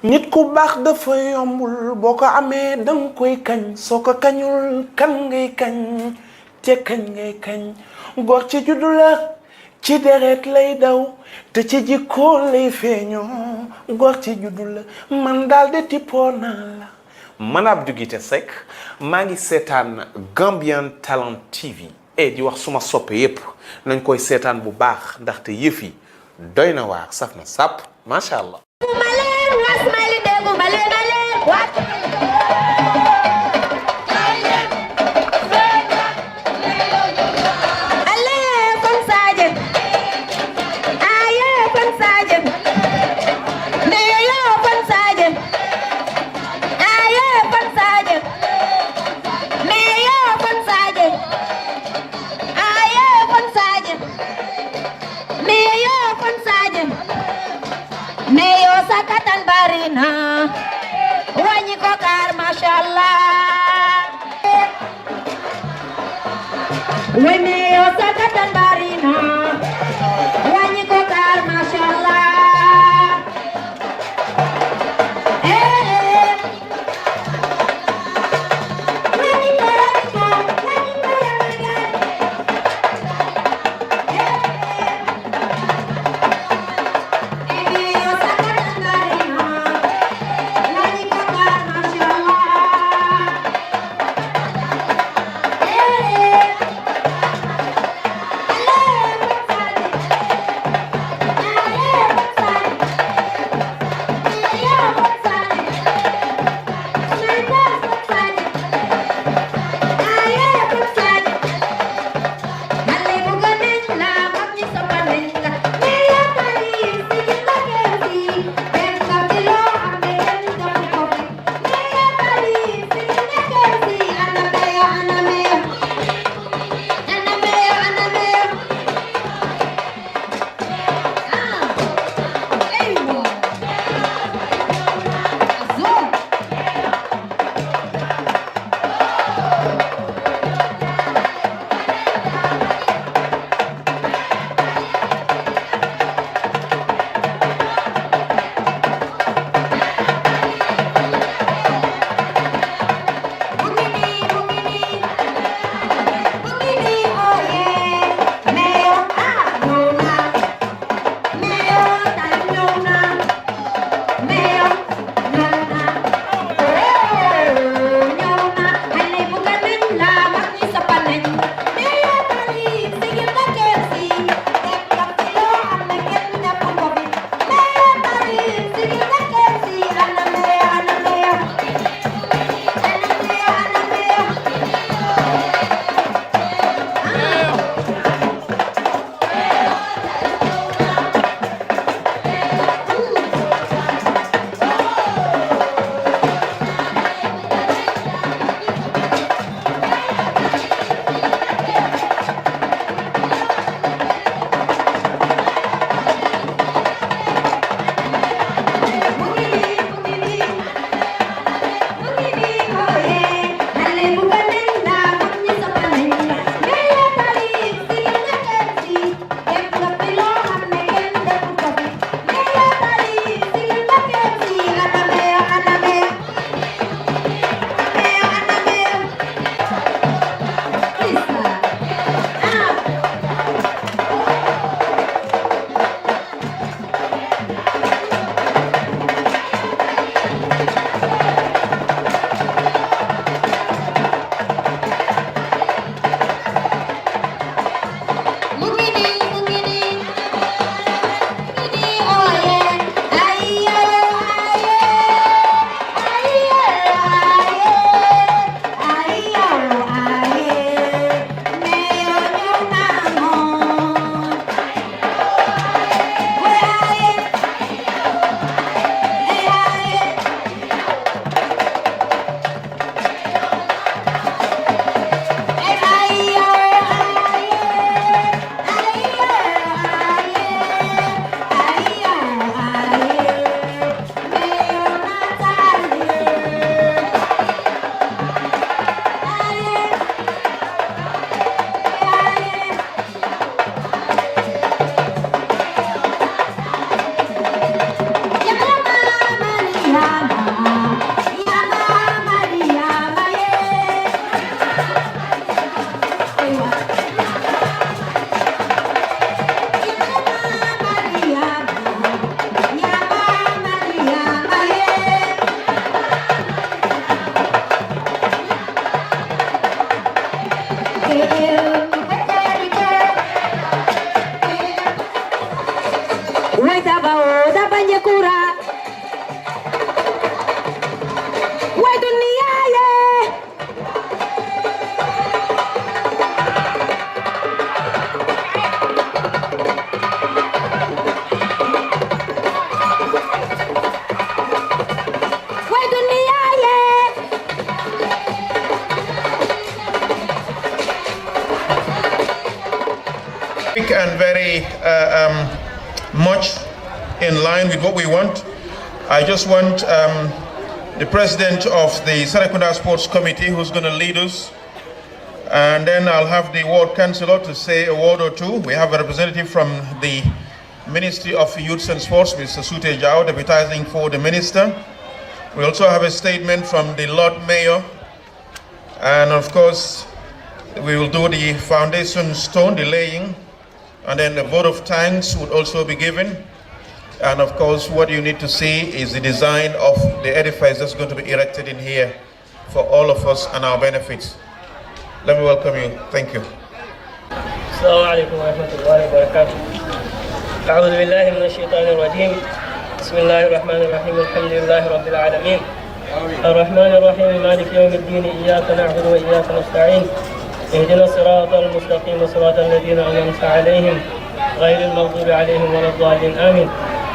nit ku baax dafa yombul boo ko amee danga koy kañ soo ko kañul kan ngay kañ te kañ ngay kañ góor ci juddu la ci deret lay daw te ci jikko lay feeñoo góor ci juddu la man daal de tippoo naa la. man Abdou Guité Seck maa ngi seetaan Gambian Talent TV di wax suma soppe yépp nañ koy seetaan bu baax ndaxte yëf yi doy na waar saf na sàpp macha allah. Wani kokar mashallah wani yo sakatan barina wani kokar mashallah very much in line with what we want. I just want the president of the Serekund Sports Committee, who's going to lead us, and then I'll have the ward councillor to say a word or two. We have a representative from the Ministry of Youth and Sports, Mr. Sute Jao, deputizing for the minister. We also have a statement from the Lord Mayor, and of course we will do the foundation stone, the laying, and then the vote of thanks would also be given. And of course, what you need to see is the design of the edifice that's going to be erected in here for all of us and our benefits. Let me welcome you. Thank you. السلام عليكم ورحمة الله وبركاته. أعوذ بالله من الشيطان الرجيم. بسم الله الرحمن الرحيم. الحمد لله رب العالمين. الرحمن الرحيم مالك يوم الدين. إياك نعبد وإياك نستعين. اهدنا الصراط المستقيم صراط الذين أنعمت عليهم غير المغضوب عليهم ولا الضالين. آمين.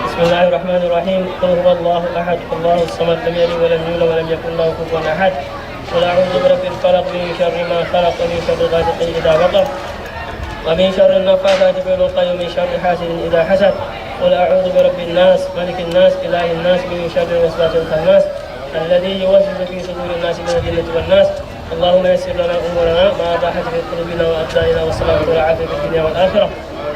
بسم الله الرحمن الرحيم. قل هو الله أحد الله الصمد لم يلد ولم يولد ولم يكن له كفوا أحد. قل أعوذ برب الفلق من شر ما خلق ومن شر غاسق إذا وقب ومن شر النفاثات في العقد ومن شر حاسد إذا حسد. قل أعوذ برب الناس ملك الناس إله الناس من شر الوسواس الخناس الذي يوسوس في صدور الناس من الجنة والناس. اللهم يسر لنا أمورنا ما راحت في قلوبنا وأبداننا والسلامة والعافية في الدنيا والآخرة.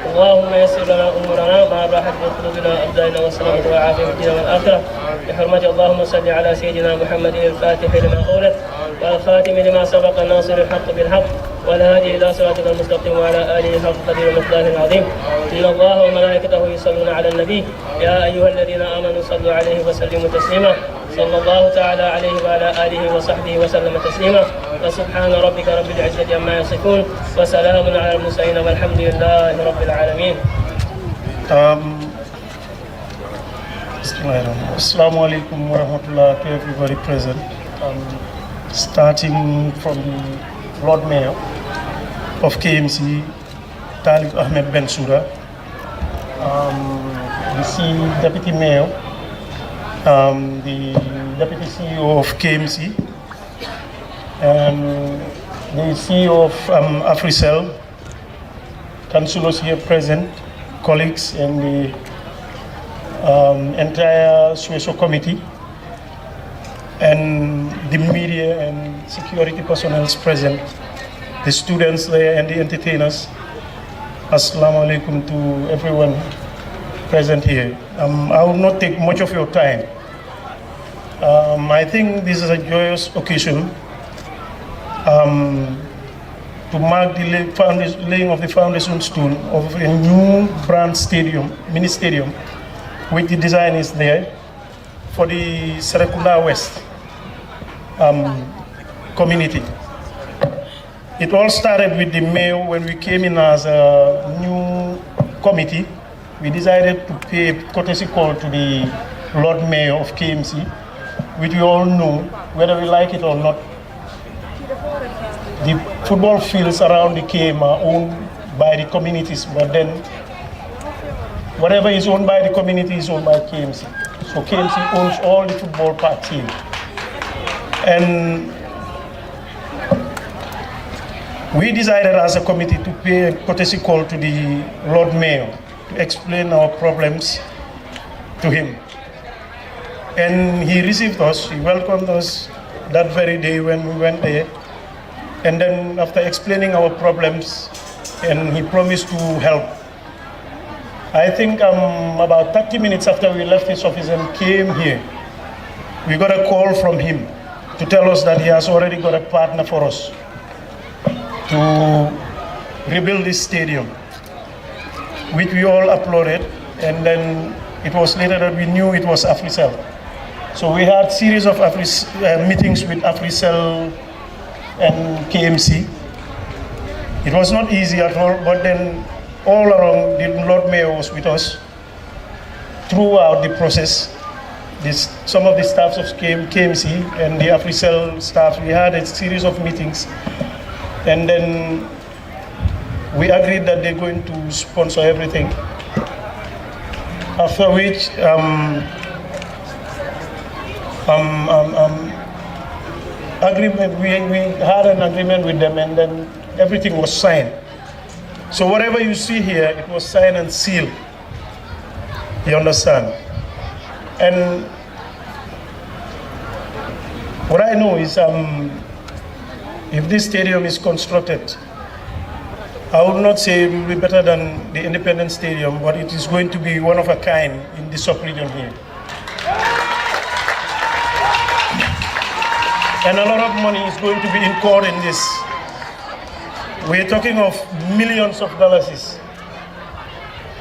اللهم يسر لنا أمورنا ما راحت في قلوبنا وأبداننا والسلامة والعافية في الدنيا والآخرة. بحرمة اللهم صل على سيدنا محمد الفاتح لما أولد والخاتم لما سبق الناصر الحق بالحق والهادي إلى صراطك المستقيم وعلى آله حق قدر ومقداره العظيم. إن الله وملائكته يصلون على النبي يا أيها الذين آمنوا صلوا عليه وسلموا تسليما. صلى الله تعالى عليه وعلى آله وصحبه وسلم تسليما. وسبحان ربك رب العزة عما يصفون وسلام على المرسلين والحمد لله رب العالمين. Assalamu alaikum wa rahmatullah to everybody present. Starting from the Lord Mayor of KMC, Talib Ahmed Bensouda, the Deputy Mayor, the Deputy CEO of KMC, the CEO of Africell, councillors here present, colleagues, and the entire Sueso committee, and the media and security personnel present, the students there and the entertainers. Assalamu alaikum to everyone present here. I will not take much of your time. I think this is a joyous occasion to mark the laying of the foundation stone of a new brand stadium, mini stadium, which the design is there for the Serekunda West community. It all started with the mayor when we came in as a new committee. We decided to pay a courtesy call to the Lord Mayor of KMC, which we all know, whether we like it or not. The football fields around the KM are owned by the communities, but then whatever is owned by the community is owned by KMC. So KMC owns all the football parks here. And we decided as a committee to pay a courtesy call to the Lord Mayor to explain our problems to him. And he received us, he welcomed us that very day when we went there. And then after explaining our problems, and he promised to help. I think about 30 minutes after we left his office and came here, we got a call from him to tell us that he has already got a partner for us to rebuild this stadium, which we all applauded. And then it was later that we knew it was Africell. So we had series of meetings with Africell and KMC. It was not easy at all, but then all along the Lord Mayor was with us throughout the process. Some of the staffs of KMC and the Africell staff, we had a series of meetings, and then we agreed that they're going to sponsor everything. After which, we had an agreement with them, and then everything was signed. So whatever you see here, it was signed and sealed. You understand? And what I know is if this stadium is constructed, I would not say it will be better than the Independence Stadium, but it is going to be one of a kind in the sub-region here. And a lot of money is going to be incurred in this. We're talking of millions of dollars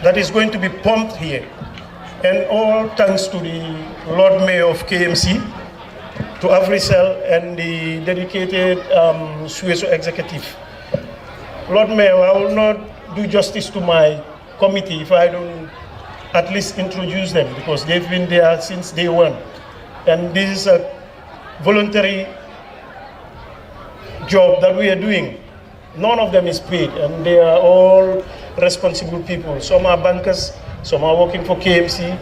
that is going to be pumped here. And all thanks to the Lord Mayor of KMC, to Africell, and the dedicated Sueso executive. Lord Mayor, I will not do justice to my committee if I don't at least introduce them, because they've been there since day one. And this is a voluntary job that we are doing. None of them is paid, and they are all responsible people. Some are bankers, some are working for KMC,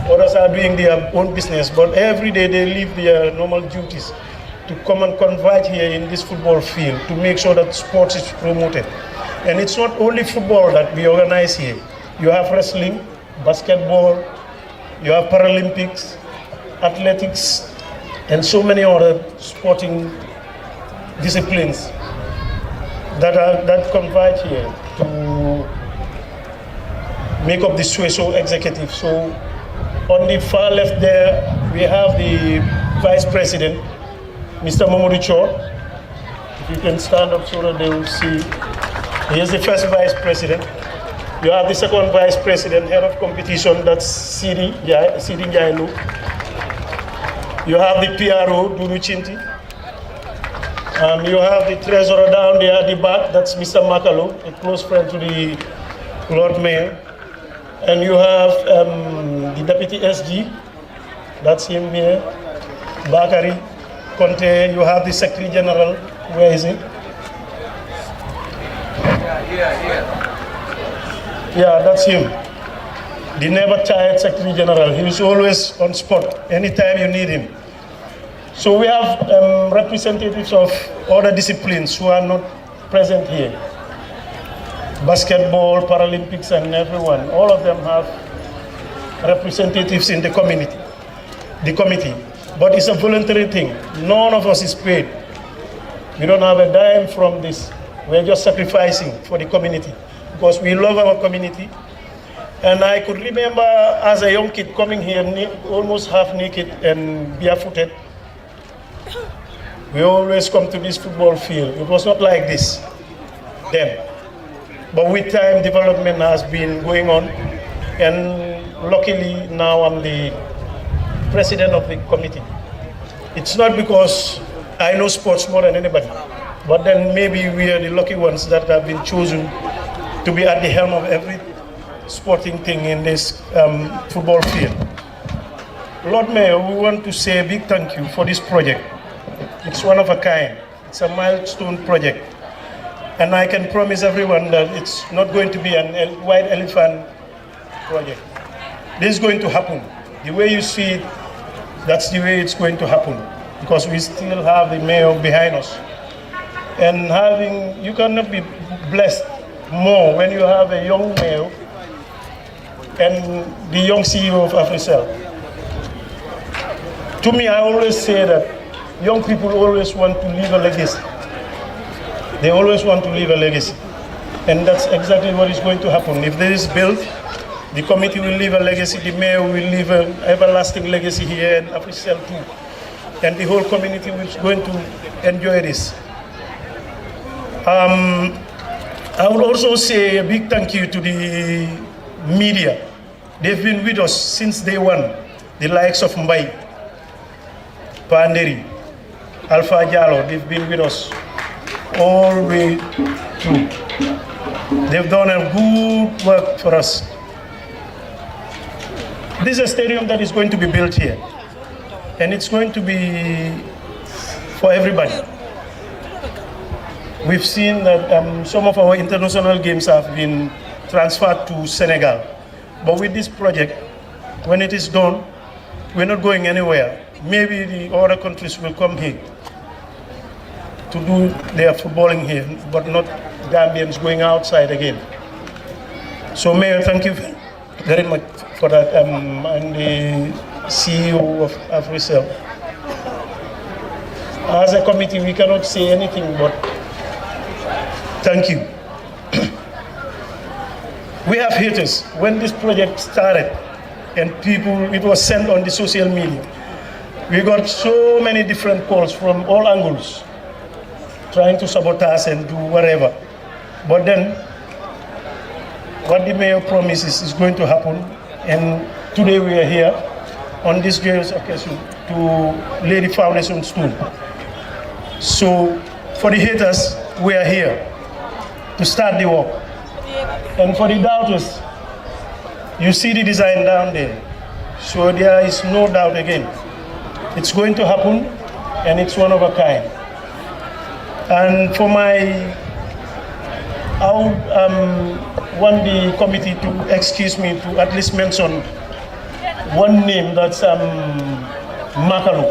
others are doing their own business, but every day they leave their normal duties to come and converge here in this football field to make sure that sports is promoted. And it's not only football that we organize here. You have wrestling, basketball, you have Paralympics, athletics, and so many other sporting disciplines that converge here to make up the Sueso executive. So on the far left there, we have the Vice President, Mr. Mamadou Chor. If you can stand up so that they will see. He is the first Vice President. You have the second Vice President, Head of Competition, that's Sidi Njailu. You have the PRO, Duru Chinti. You have the Treasurer down there at the back, that's Mr. Makalo, a close friend to the Lord Mayor. And you have the Deputy SG, that's him here, Bakari Conte. You have the Secretary General, where is he? Yeah, that's him. The never tired Secretary General. He is always on spot, anytime you need him. So we have representatives of other disciplines who are not present here. Basketball, Paralympics, and everyone. All of them have representatives in the committee. But it's a voluntary thing. None of us is paid. We don't have a dime from this. We're just sacrificing for the community because we love our community. And I could remember as a young kid coming here almost half naked and barefooted. We always come to this football field. It was not like this then. But with time, development has been going on. And luckily, now I'm the president of the committee. It's not because I know sports more than anybody, but then maybe we are the lucky ones that have been chosen to be at the helm of every sporting thing in this football field. Lord Mayor, we want to say a big thank you for this project. It's one of a kind. It's a milestone project. And I can promise everyone that it's not going to be a white elephant project. This is going to happen. The way you see it, that's the way it's going to happen. Because we still have the mayor behind us. And you cannot be blessed more when you have a young mayor and the young CEO of Africell. To me, I always say that young people always want to leave a legacy. They always want to leave a legacy. And that's exactly what is going to happen. If this is built, the committee will leave a legacy, the mayor will leave an everlasting legacy here, and Africell too. And the whole community is going to enjoy this. I would also say a big thank you to the media. They've been with us since day one. The likes of Mbai, Panderi, Alpha Jallo, they've been with us all the way through. They've done a good work for us. This is a stadium that is going to be built here, and it's going to be for everybody. We've seen that some of our international games have been transferred to Senegal. But with this project, when it is done, we're not going anywhere. Maybe the other countries will come here to do their footballing here, but not Gambians going outside again. So Mayor, thank you very much for that. I'm the CEO of Africell. As a committee, we cannot say anything but thank you. We have haters. When this project started and it was sent on the social media, we got so many different calls from all angles, trying to sabotage and do whatever. But then, what the mayor promises is going to happen, and today we are here on this joyous occasion to lay the foundation stone. So, for the haters, we are here to start the work. And for the doubters, you see the design down there. So there is no doubt again. It's going to happen, and it's one of a kind. And for I would want the committee to excuse me to at least mention one name, that's Makalu.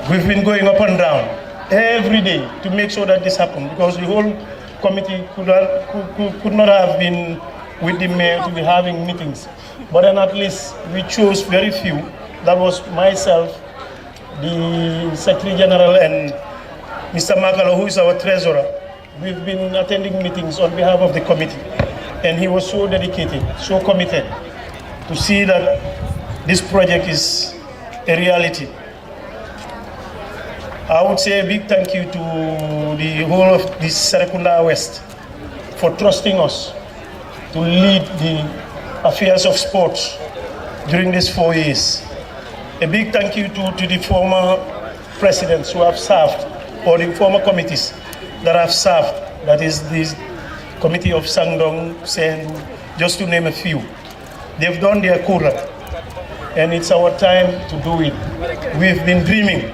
We've been going up and down every day to make sure that this happens, because the whole committee could not have been with the mayor to be having meetings. But then at least we chose very few. That was myself, the Secretary General, and Mr. Makalo, who is our treasurer. We've been attending meetings on behalf of the committee, and he was so dedicated, so committed to see that this project is a reality. I would say a big thank you to the whole of the Serekunda West for trusting us to lead the affairs of sports during these 4 years. A big thank you to the former presidents who have served, or the former committees that have served, that is the committee of Sangdong, Sen, just to name a few. They've done their quota, and it's our time to do it. We've been dreaming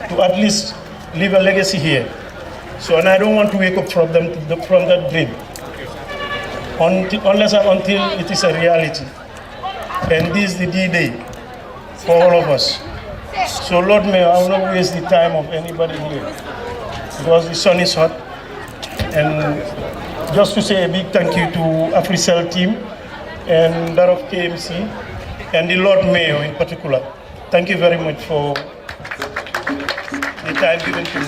to at least leave a legacy here. So, and I don't want to wake up from that dream unless and until it is a reality. And this is the D-Day for all of us. So Lord Mayor, I will not waste the time of anybody here, because the sun is hot. And just to say a big thank you to Africell team and that of KMC and the Lord Mayor in particular. Thank you very much for the time given to me.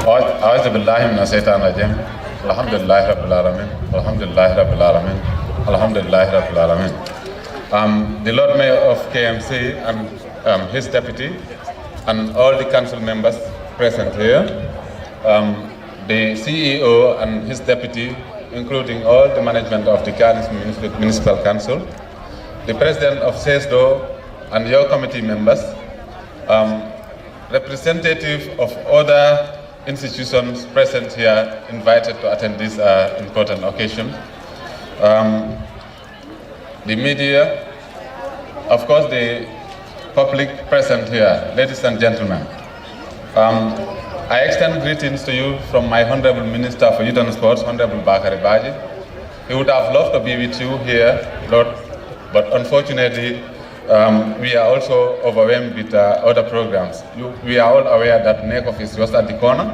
أعوذ بالله من الشيطان الرجيم الحمد لله رب العالمين الحمد لله رب العالمين الحمد لله رب العالمين. The Lord Mayor of KMC and his deputy and all the council members present here, the CEO and his deputy, including all the management of the Ghana's Municipal Council, the president of CESDO and your committee members, representative of other institutions present here invited to attend this important occasion, the media, of course the public present here, ladies and gentlemen. I extend greetings to you from my Honorable Minister for Youth and Sports, Honorable Bakari Baji. He would have loved to be with you here, Lord, but unfortunately, we are also overwhelmed with other programs. We are all aware that NECOF is just at the corner,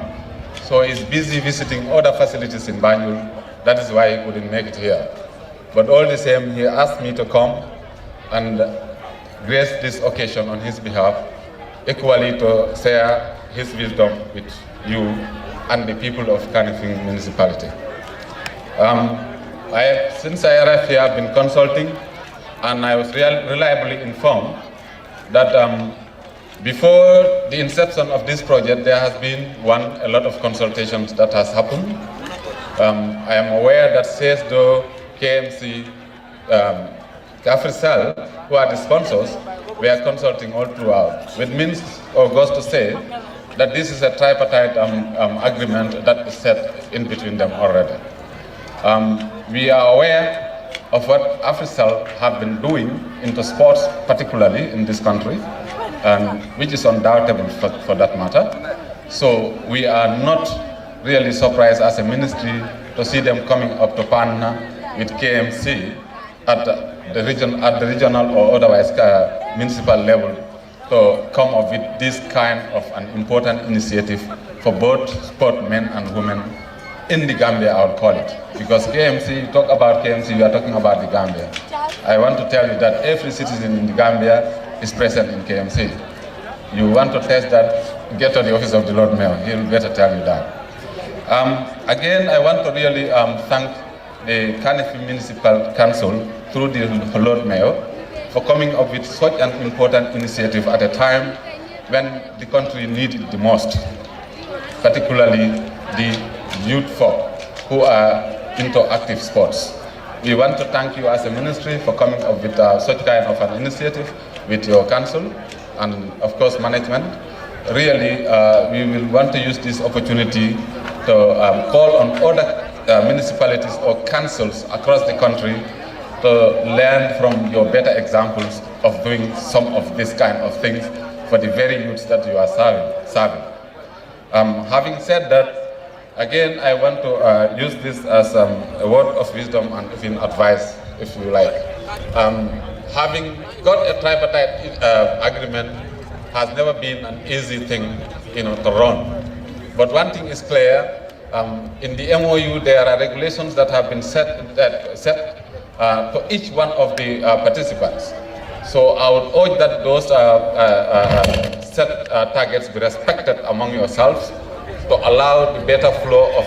so he's busy visiting other facilities in Banjul. That is why he couldn't make it here. But all the same, he asked me to come and grace this occasion on his behalf, equally to share his wisdom with you and the people of Kanifing municipality. Since I arrived here, I've been consulting, and I was reliably informed that before the inception of this project, there has been a lot of consultations that has happened. I am aware that CESDO, KMC, Africell, who are the sponsors, we are consulting all throughout, which means, or goes to say, that this is a tripartite agreement that is set in between them already. We are aware of what Africell have been doing into sports, particularly in this country, and which is undoubtable for that matter. So we are not really surprised as a ministry to see them coming up to partner with KMC at the regional or otherwise municipal level to come up with this kind of an important initiative for both sportmen and women in the Gambia, I would call it. Because KMC, you talk about KMC, you are talking about the Gambia. I want to tell you that every citizen in the Gambia is present in KMC. You want to test that, get to the office of the Lord Mayor, he'll better tell you that. Again, I want to really thank the Carnegie Municipal Council through the Lord Mayor for coming up with such an important initiative at a time when the country needed it the most, particularly the youth folk who are into active sports. We want to thank you as a ministry for coming up with such kind of an initiative with your council and of course management. Really, we will want to use this opportunity to call on other municipalities or councils across the country to learn from your better examples of doing some of this kind of things for the very youths that you are serving. Having said that, again, I want to use this as a word of wisdom and even advice, if you like. Having got a tripartite agreement has never been an easy thing, to run. But one thing is clear: in the MOU, there are regulations that have been set for each one of the participants. So I would urge that those set targets be respected among yourselves to allow the better flow of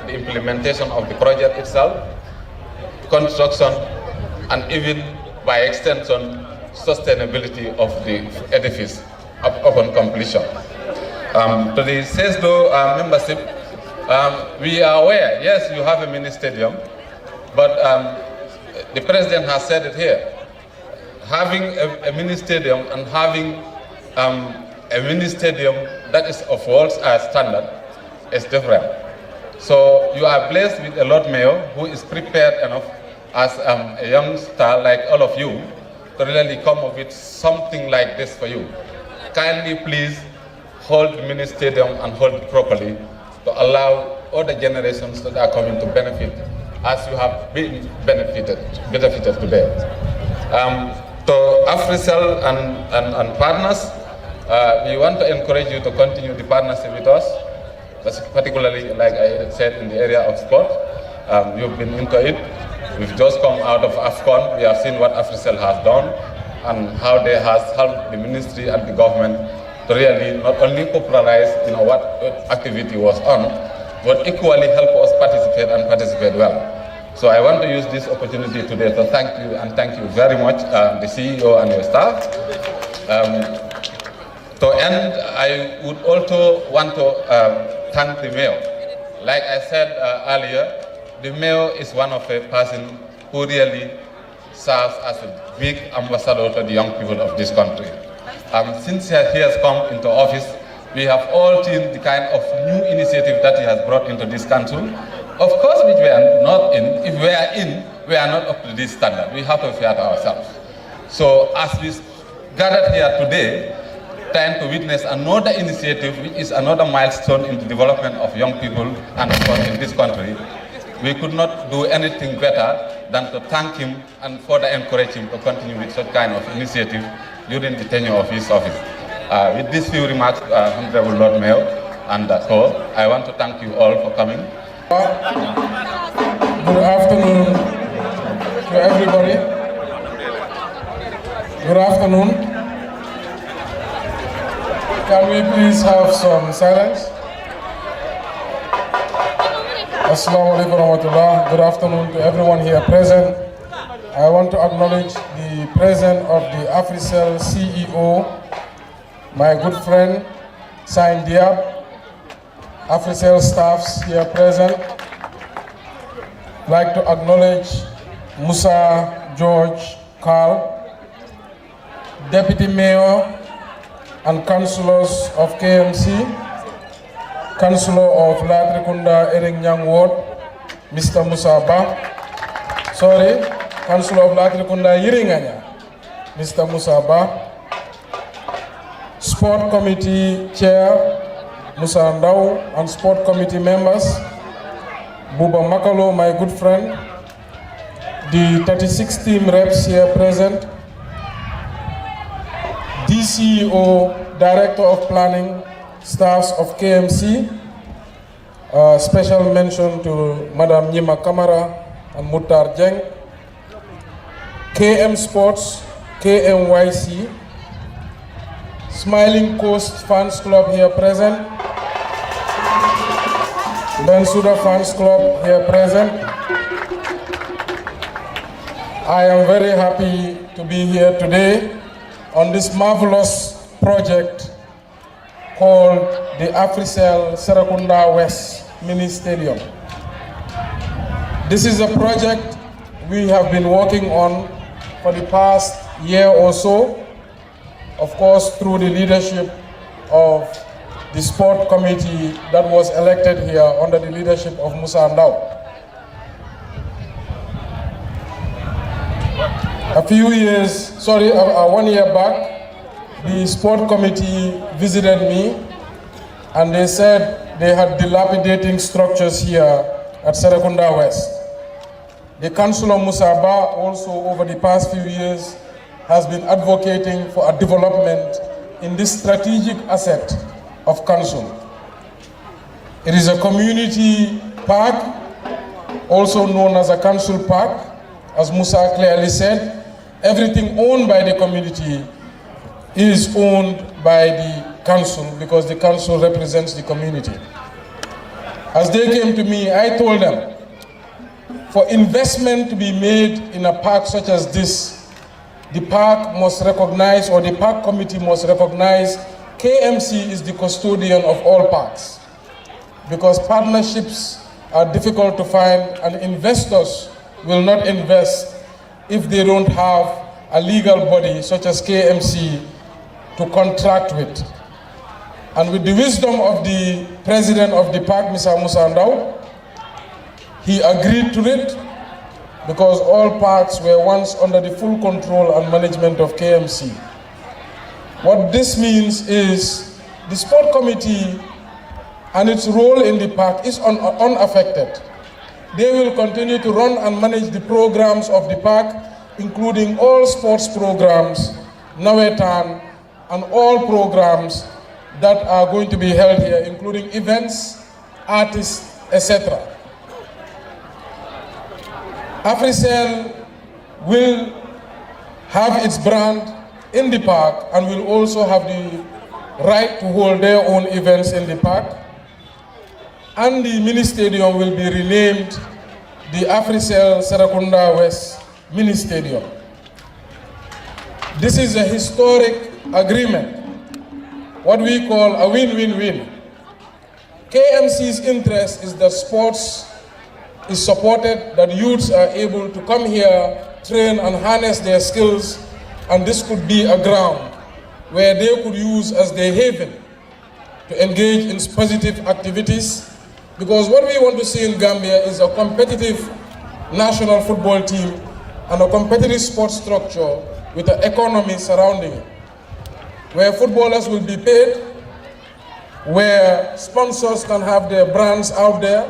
the implementation of the project itself, construction, and even by extension, sustainability of the edifice upon completion. To the CESDO membership, we are aware, yes, you have a mini stadium, but the president has said it here. Having a mini stadium and having a mini stadium that is of world standard is different. So you are blessed with a Lord Mayor who is prepared enough as a young star like all of you to really come up with something like this for you. Kindly please hold the mini stadium and hold it properly to allow other generations that are coming to benefit as you have been benefited today. To Africell and partners, we want to encourage you to continue the partnership with us, particularly, like I said, in the area of sport. You've been into it. We've just come out of AFCON. We have seen what Africell has done and how they has helped the ministry and the government to really not only popularize what activity was on, but equally help us participate well. So I want to use this opportunity today to thank you, and thank you very much, the CEO and your staff. To end, I would also want to thank the mayor. Like I said earlier, the mayor is one of the person who really serves as a big ambassador to the young people of this country. Since he has come into office, we have all seen the kind of new initiative that he has brought into this council. Of course, which we are not in. If we are in, we are not up to this standard. We have to fear to ourselves. So as we gathered here today, trying to witness another initiative, which is another milestone in the development of young people and of course in this country, we could not do anything better than to thank him and further encourage him to continue with such kind of initiative during the tenure of his office. With these few remarks, Honorable Lord Mayor and co, I want to thank you all for coming. Good afternoon to everybody. Good afternoon. Can we please have some silence? Assalamu alaikum warahmatullah. Good afternoon to everyone here present. I want to acknowledge the presence of the Africell CEO, my good friend, Sain Diab, Africell staffs here present. I'd like to acknowledge Musa George Carl, Deputy Mayor and Councillors of KMC, Councillor of Latrikunda Erengyang Ward, Mr. Musa Ba. Sorry, Councillor of Latrikunda Yiringanya, Mr. Musa Ba. Sport Committee Chair, Musa Ndau, and Sport Committee members, Buba Makalo, my good friend, the 36 team reps here present, DCEO, Director of Planning, staffs of KMC. Special mention to Madam Nyima Kamara and Mutar Jeng. KM Sports, KMYC, Smiling Coast Fans Club here present, Bensuda Fans Club here present. I am very happy to be here today on this marvelous project called the Africell Serekunda West Mini Stadium. This is a project we have been working on for the past year or so, of course through the leadership of the sport committee that was elected here under the leadership of Musa Ndao. One year back, the sport committee visited me and they said they had dilapidating structures here at Serekunda West. The Councillor Musaba also over the past few years has been advocating for a development in this strategic asset of Council. It is a community park, also known as a Council Park. As Musa clearly said, everything owned by the community is owned by the council because the council represents the community. As they came to me, I told them, for investment to be made in a park such as this, the park must recognize, or the park committee must recognize, KMC is the custodian of all parks. Because partnerships are difficult to find and investors will not invest if they don't have a legal body such as KMC to contract with. And with the wisdom of the president of the park, Mr. Musa Ndao, he agreed to it because all parks were once under the full control and management of KMC. What this means is the sport committee and its role in the park is unaffected. They will continue to run and manage the programs of the park, including all sports programs, Nawetan, and all programs that are going to be held here, including events, artists, etc. Africell will have its brand in the park and will also have the right to hold their own events in the park. And the mini stadium will be renamed the Africell Serekunda West Mini Stadium. This is a historic agreement, what we call a win-win-win. KMC's interest is that sports is supported, that youths are able to come here, train and harness their skills, and this could be a ground where they could use as their haven to engage in positive activities. Because what we want to see in Gambia is a competitive national football team and a competitive sports structure with an economy surrounding it, where footballers will be paid, where sponsors can have their brands out there,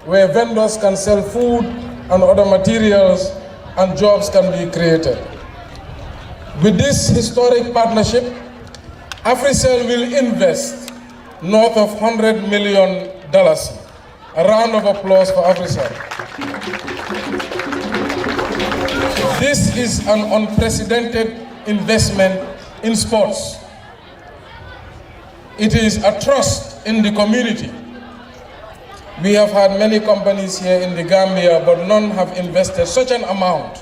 where vendors can sell food and other materials, and jobs can be created. With this historic partnership, Africell will invest north of $100 million. A round of applause for Africell. This is an unprecedented investment in sports. It is a trust in the community. We have had many companies here in the Gambia, but none have invested such an amount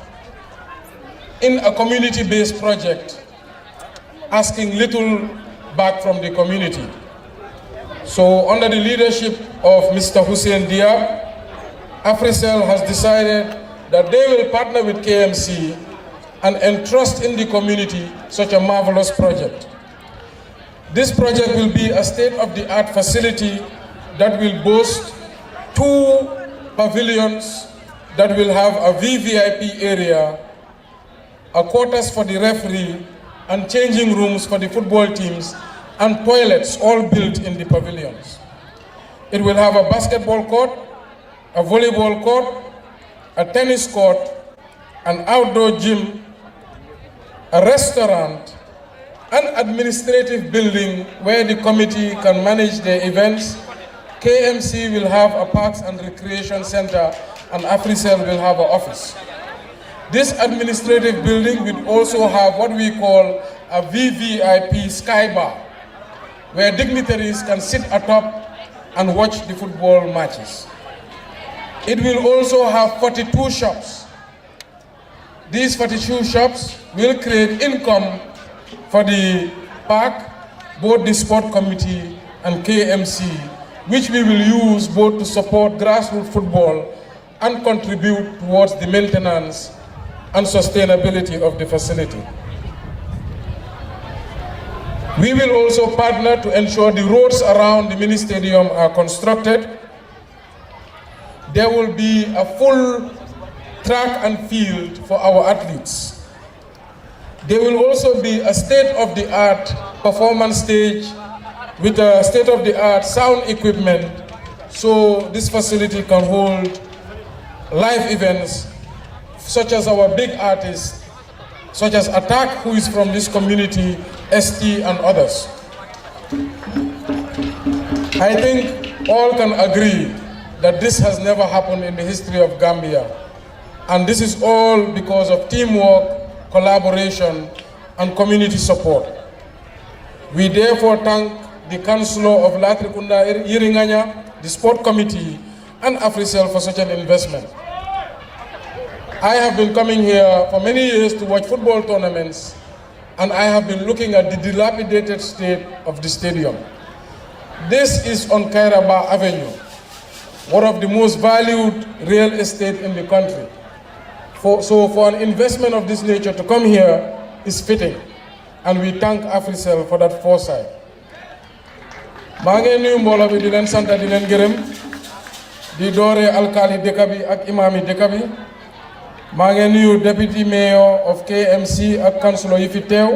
in a community-based project, asking little back from the community. So under the leadership of Mr. Hussein Diab, Africell has decided that they will partner with KMC and entrust in the community such a marvelous project. This project will be a state-of-the-art facility that will boast 2 pavilions that will have a VVIP area, a quarters for the referee, and changing rooms for the football teams, and toilets all built in the pavilions. It will have a basketball court, a volleyball court, a tennis court, an outdoor gym, a restaurant, an administrative building where the committee can manage their events. KMC will have a Parks and Recreation Center and Africell will have an office. This administrative building will also have what we call a VVIP sky bar, where dignitaries can sit atop and watch the football matches. It will also have 42 shops. These 42 shops will create income for the park, both the sport committee and KMC, which we will use both to support grassroots football and contribute towards the maintenance and sustainability of the facility. We will also partner to ensure the roads around the mini stadium are constructed. There will be a full track and field for our athletes. There will also be a state-of-the-art performance stage with a state-of-the-art sound equipment, so this facility can hold live events such as our big artists, such as Attack, who is from this community, ST and others. I think all can agree that this has never happened in the history of Gambia. And this is all because of teamwork, collaboration, and community support. We therefore thank the Councillor of Latrikunda Yiringanya, the Sport Committee, and Africell for such an investment. I have been coming here for many years to watch football tournaments, and I have been looking at the dilapidated state of the stadium. This is on Kairaba Avenue, one of the most valued real estate in the country. So for an investment of this nature to come here is fitting, and we thank Africell for that foresight. maa ngi nuyu mbooloo bi di leen sant di leen gërëm di doore alkali dëkk bi ak imaam yi dëkk bi maa ngi nuyu deputy mayor of KMC ak councilor yi fi teew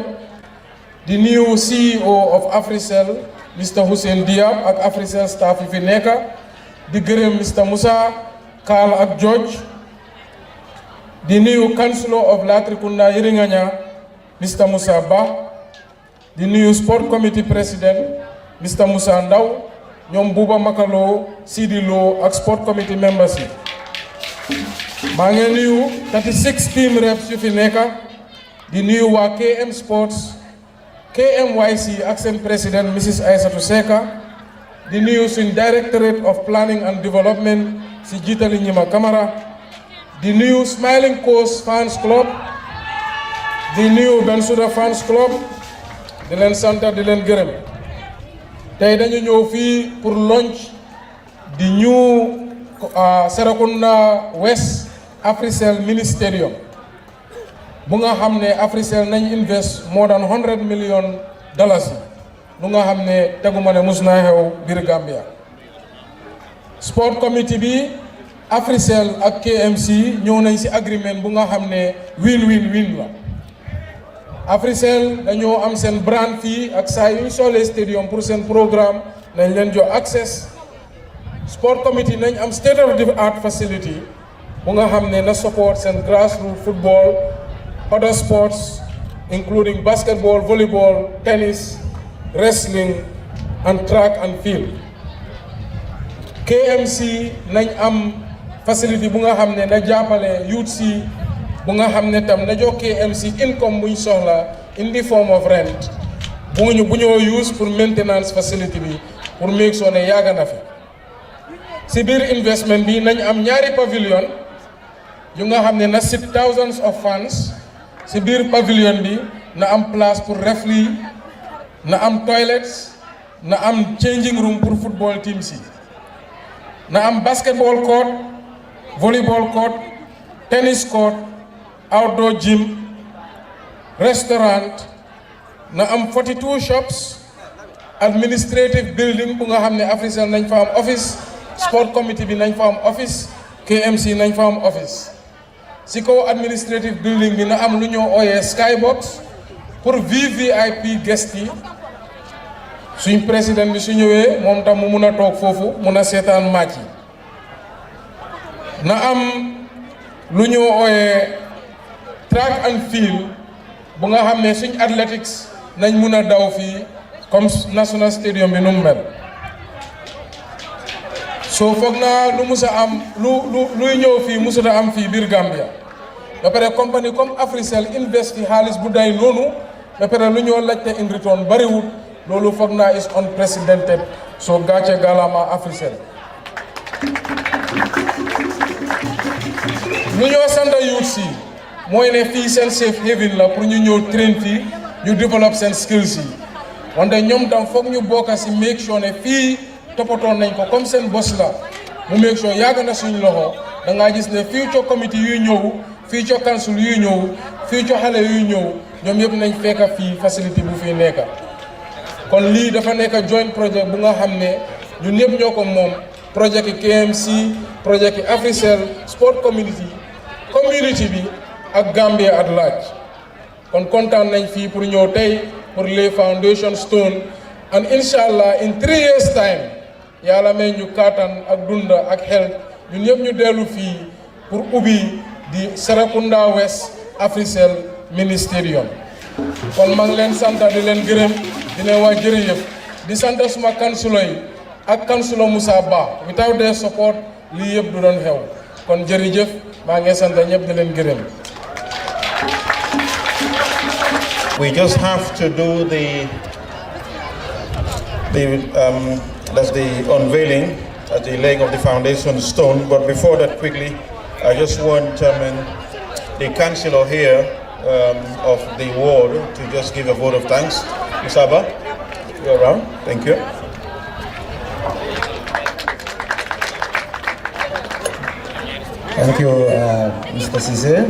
di nuyu CEO of Africell Mr. Hussein Diab ak Africell staff yi fi nekk di gërëm Mr. Musa Kaal ak George di nuyu councilor of Latrikunda Yiringanya Mr. Musa Ba di nuyu sport committee president Mr. Musa Ndaw ñoom Buba Makalo Sidi Lo ak sport committee members yi maa ngi nuyu 36 team reps yu fi nekk di nuyu waa KM Sports KMYC ak seen président Mrs. Aissatou Seka di nuyu suñ Directorate of Planning and Development si jiitali Ñima Camara di nuyu Smiling Coast Fans Club di nuyu Bensouda Fans Club di leen sant di leen gërëm tey dañu ñëw fii pour launch di new Serekunda West Africell mini stadium bu nga xam ne Africell nañ invest more than $100 million lu nga xam ne teguma ne mus naa xew biir Gambia sport committee bi Africell ak KMC ñëw nañ ci agreement bu nga xam ne win-win-win la Africell dañoo am seen brand fii ak saa yu ñu solee stadium pour seen programme nañ leen jox access sport committee nañ am state of the art facility bu nga xam ne na support seen grassroots football other sports including basketball, volleyball, tennis, wrestling and track and field. KMC nañ am facility bu nga xam ne na jàppale youth si bu nga xam ne tam na jox KMC income buñ soxla in the form of rent bu ñoo use pour maintenance facility bi pour make sure ne yàgg na fi si biir investment bi nañ am ñaari pavilion yu nga xam ne na sit thousands of fans si biir pavilion bi na am place pour referee na am toilets na am changing room pour football team si na am basketball court volleyball court tennis court outdoor gym restaurant na am 42 shops administrative building bu nga xam ne Africell nañ fa am office sport committee bi nañ fa am office KMC nañ fa am office si kaw administrative building bi na am lu ñoo ooyee skybox pour VVIP guest yi suñ président bi su ñëwee moom tam mu mun a toog foofu mun a seetaan match yi na am lu ñoo ooyee track and field bu nga xam ne suñ athletics nañ mun a daw fii comme national stadium bi nu mu mel soo foog naa lu musa am luy ñëw fii musuta am fii biir Gambia ba pare compagnie comme Africell investi xaalis bu day noonu ba pare lu ñoo laajte in return bariwul loolu foog naa is unprecedented soo gàcce gaalama Africell lu ñoo santa youth si mooy ne fii seen safe haven la pour ñu ñëw train fii ñu develop seen skills yi wante ñoom tam foog ñu bokka si make sure ne fii toppatoon nañ ko comme seen boss la mu make sure yàgg na suñu loxo da ngaa gis ne future committee yuy ñëw future council yuy ñëw future xale yuy ñëw ñoom yëpp nañ fekka fii facilité bu fii nekka kon lii dafa nekk joint projet bu nga xam ne ñun ñëpp ñoo ko moom projet ki KMC projet ki Africell sport community bi ak Gambia at large kon kontaan nañ fii pour ñëw tey pour les foundation stone and inshallah in 3 years time yàlla may ñu kattan ak dunda ak xel ñun ñëpp ñu dellu fii pour ubbi di Serekunda West Africell mini stadium kon maa ngi leen sant di leen gërëm di leen wax jërëjëf di sant suma kansulo yi ak kansulo Moussa Ba without their support lii yëpp du doon xew kon jërëjëf maa ngi sant ñëpp di leen gërëm. We just have to do that's the unveiling, the laying of the foundation stone. But before that, quickly, I just want the councillor here of the ward to just give a vote of thanks. Musaba, you're around. Thank you. Thank you, Mr. Cisse.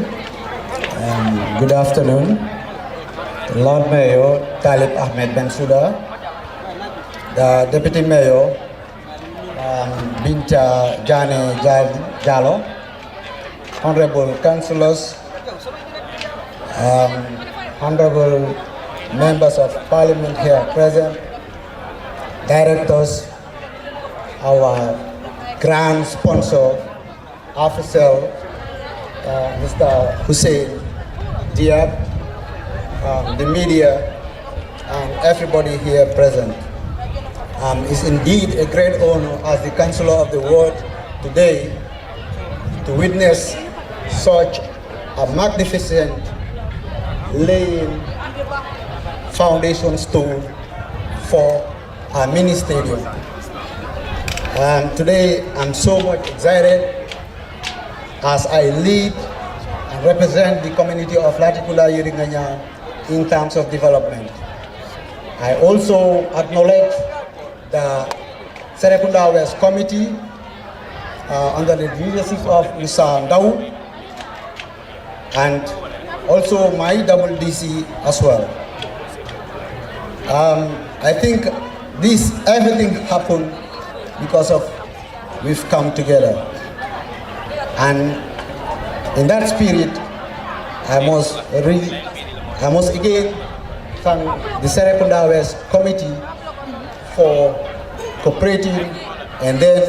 Good afternoon. Lord Mayor Talib Ahmed Bensouda, the Deputy Mayor Binta Jane Jallo, Honorable Councillors, Honorable Members of Parliament here present, Directors, our grand sponsor, Africell, Mr. Hussein Diab, the media, and everybody here present. It's indeed a great honor as the Councillor of the Ward today to witness such a magnificent laying foundation stone for our mini stadium. Today I'm so much excited as I lead and represent the community of Latikula Yiringanya in terms of development. I also acknowledge the Serekunda West Committee under the leadership of Musa Ndau, and also my double DC as well. I think everything happened because of we've come together. And in that spirit, I must again thank the Serekunda West Committee for cooperating and then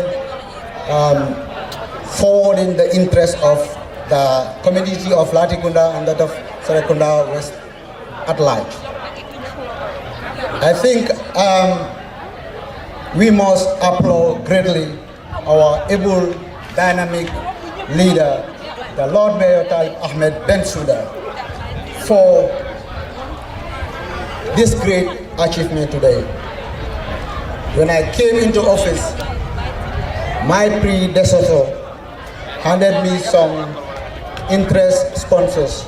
forwarding the interest of the community of Latikunda and that of Serekunda West at large. I think we must applaud greatly our able, dynamic leader, the Lord Mayor Talib Ahmed Bensouda, for this great achievement today. When I came into office, my predecessor handed me some interest sponsors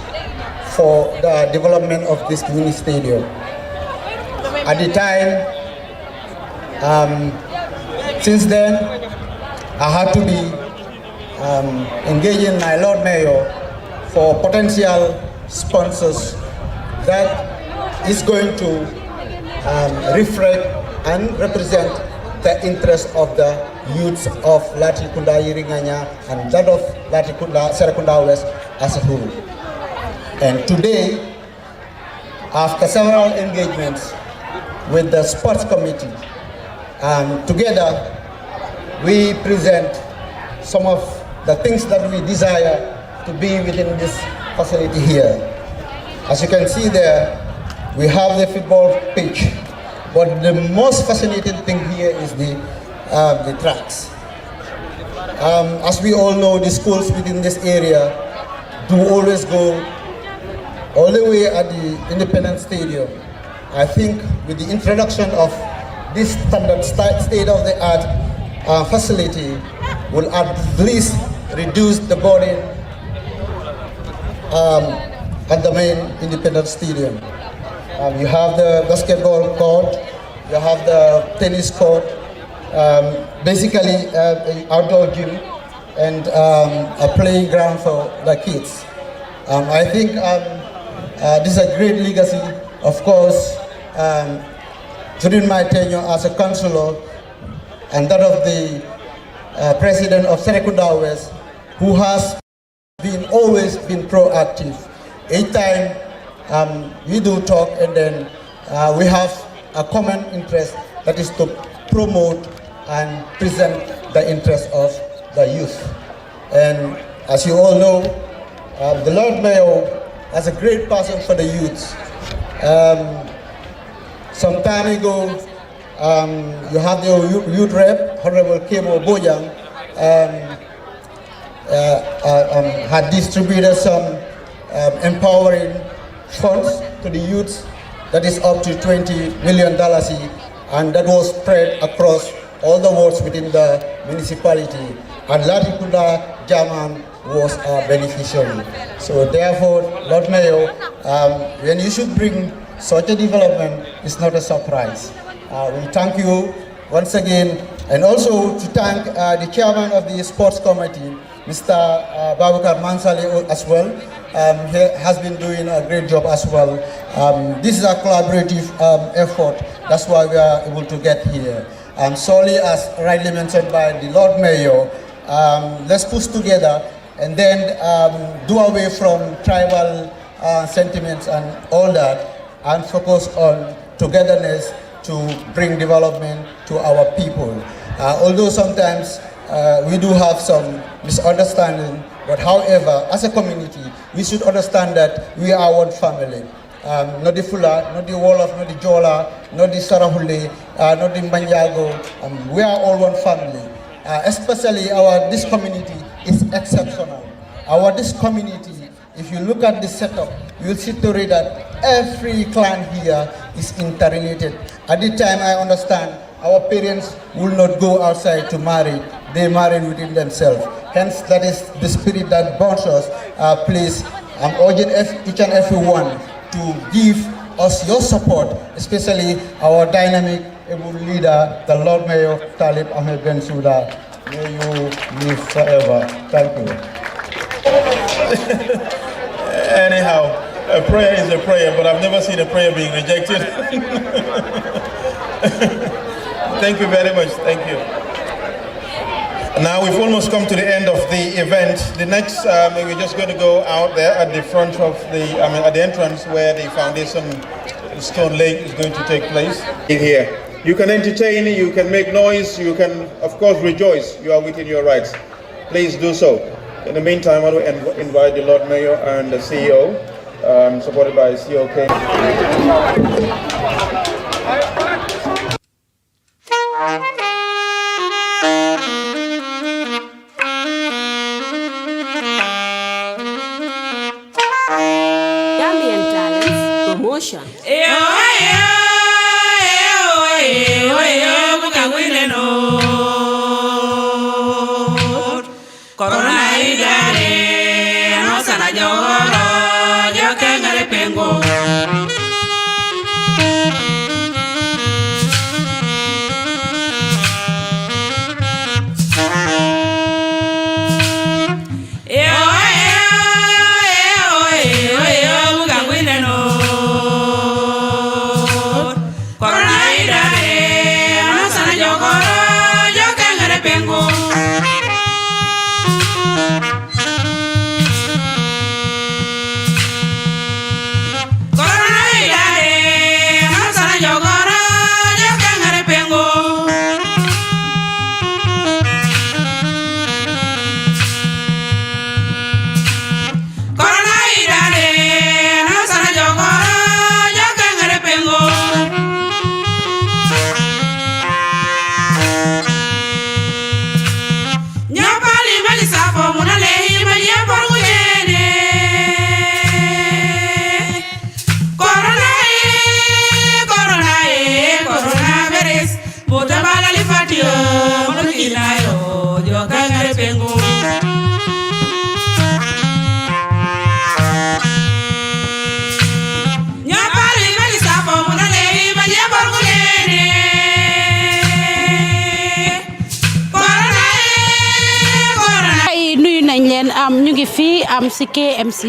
for the development of this mini stadium. At the time, since then, I had to be engaging my Lord Mayor for potential sponsors that is going to reflect and represent the interest of the youths of Latikunda Yiringanya and that of Serekunda West as a whole. And today, after several engagements with the sports committee, together we present some of the things that we desire to be within this facility here. As you can see there, we have the football pitch, but the most fascinating thing here is the tracks. As we all know, the schools within this area do always go all the way at the Independence Stadium. I think with the introduction of this standard state-of-the-art facility will at least reduce the burden at the main Independence Stadium. You have the basketball court, you have the tennis court, basically an outdoor gym and a playing ground for the kids. I think this is a great legacy, of course, during my tenure as a councillor and that of the president of Serekund West, who has always been proactive. Each time we do talk and then we have a common interest, that is to promote and present the interest of the youth. And as you all know, the Lord Mayor has a great passion for the youth. Some time ago, you have the youth rep, Honorable Kemo Bojang, had distributed some empowering funds to the youth that is up to $20 million, and that was spread across all the wards within the municipality. And Latrikunda German was a beneficiary. So therefore, Lord Mayor, when you should bring such a development, it's not a surprise. We thank you once again, and also to thank the chairman of the sports committee, Mr. Babakar Mansali as well. He has been doing a great job as well. This is a collaborative effort. That's why we are able to get here. Solely as rightly mentioned by the Lord Mayor, let's push together and then do away from tribal sentiments and all that, and focus on togetherness to bring development to our people. Although sometimes we do have some misunderstanding, but however, as a community, we should understand that we are one family. Not the Fula, not the Wolof, not the Jola, not the Sarahule, not the Manjago. We are all one family. Especially this community is exceptional. This community, if you look at the setup, you'll see that every clan here is interrelated. At the time, I understand, our parents will not go outside to marry. They marry within themselves. Hence, that is the spirit that bonds us. Please, I'm urging each and every one to give us your support, especially our dynamic able leader, the Lord Mayor Talib Ahmed Bensouda. May you live forever. Thank you. Anyhow, a prayer is a prayer, but I've never seen a prayer being rejected. Thank you very much. Thank you. Now we've almost come to the end of the event. The next, we're just going to go out there at the front of at the entrance where the foundation stone lake is going to take place. In here, you can entertain, you can make noise, you can, of course, rejoice. You are within your rights. Please do so. In the meantime, I will invite the Lord Mayor and the CEO, supported by COK. Promotion. ñu ngi fii am si KMC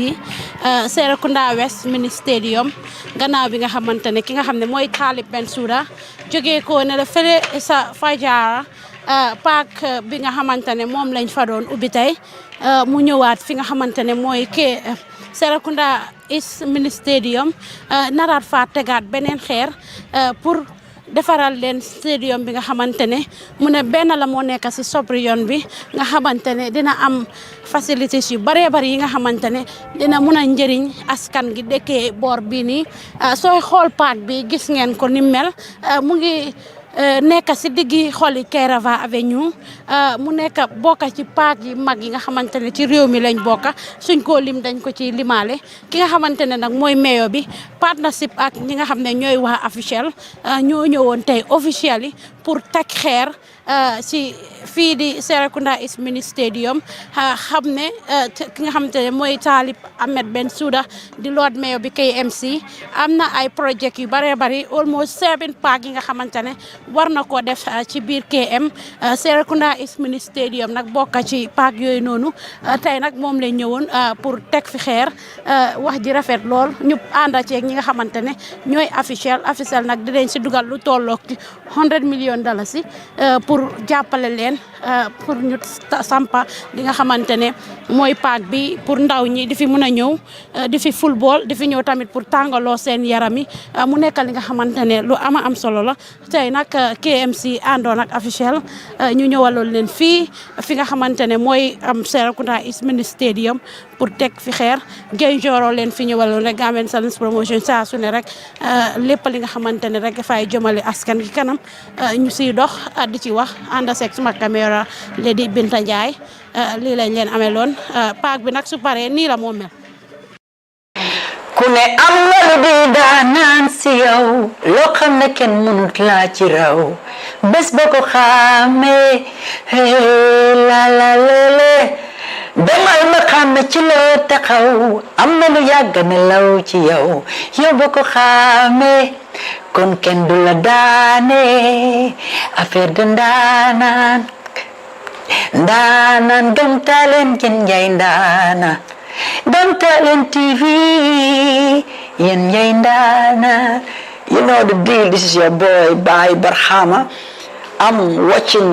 Serekunda West Mini Stadium gannaaw bi nga xamante ne ki nga xam ne mooy Talib Bensouda jógee ko ne la fële sa Fajara parc bi nga xamante ne moom lañ fa doon ubbi tey mu ñëwaat fi nga xamante ne mooy Serekunda East Mini Stadium naraat fa tegaat beneen xeer pour defaral leen stadium bi nga xamante ne mu ne benn la moo nekk si sobri yoon bi nga xamante ne dina am facilities yu bëree bëri yi nga xamante ne dina mun a njëriñ askan gi dëkkee boor bii nii sooy xool parc bi gis ngeen ko ni mel mu ngi nekk si diggi xoli Kairaba Avenue mu nekk bokk ci parc yi mag yi nga xamante ne ci réew mi lañ bokk suñ koo lim dañ ko ci limaale ki nga xamante ne nag mooy mayor bi partnership ak ñi nga xam ne ñooy waa Africell ñoo ñëwoon tey officiel yi pour teg xeer si fii di Serekunda East Mini Stadium xam ne ki nga xamante ne mooy Talib Ahmed Bensouda di Lord Mayor bi KMC am na ay project yu bëree bëri almost 7 park yi nga xamante ne war na koo def ci biir KM Serekunda East Mini Stadium nag bokk ci park yooyu noonu tey nag moom lañ ñëwoon pour teg fi xeer wax ji rafet lool ñu ànd ceeg ñi nga xamante ne ñooy Africell nag dinañ si dugal lu tolloog ci $100 million pour jàppale leen pour ñu sampa li nga xamante ne mooy parc bi pour ndaw ñi di fi mën a ñëw di fi football di fi ñëw tamit pour tàngaloo seen yaram yi mu nekk li nga xamante ne lu ama am solo la tey nag KMC àndoon ak Africell ñu ñëwaloon leen fii fi nga xamante ne mooy am Serekunda East Mini Stadium pour teg fi xeer géy jooroo leen fi ñëwaloon rek Gambian Talents Promotion saa su ne rek lépp li nga xamante ne rek dafay jëmale askan gi kanam ñu siy dox di ci wax ànd ak suma caméra Lady Binta Ndiaye lii lañ leen ameloon parc bi nag su paree nii la moo mel. ku ne am na lu di daanaan si yow loo xam ne kenn mënut laa ci raw bés ba ko xaamee la la lele demal ma xàmme ci loo taxaw am na lu yàgg ne law ci yow yow ba ko xaamee kon kenn du la daane affaire de ndaanaan gam talen yen njay ndaana gam talen TV yen njay ndaana. You know the deal. This is your boy Bai Barhama. I'm watching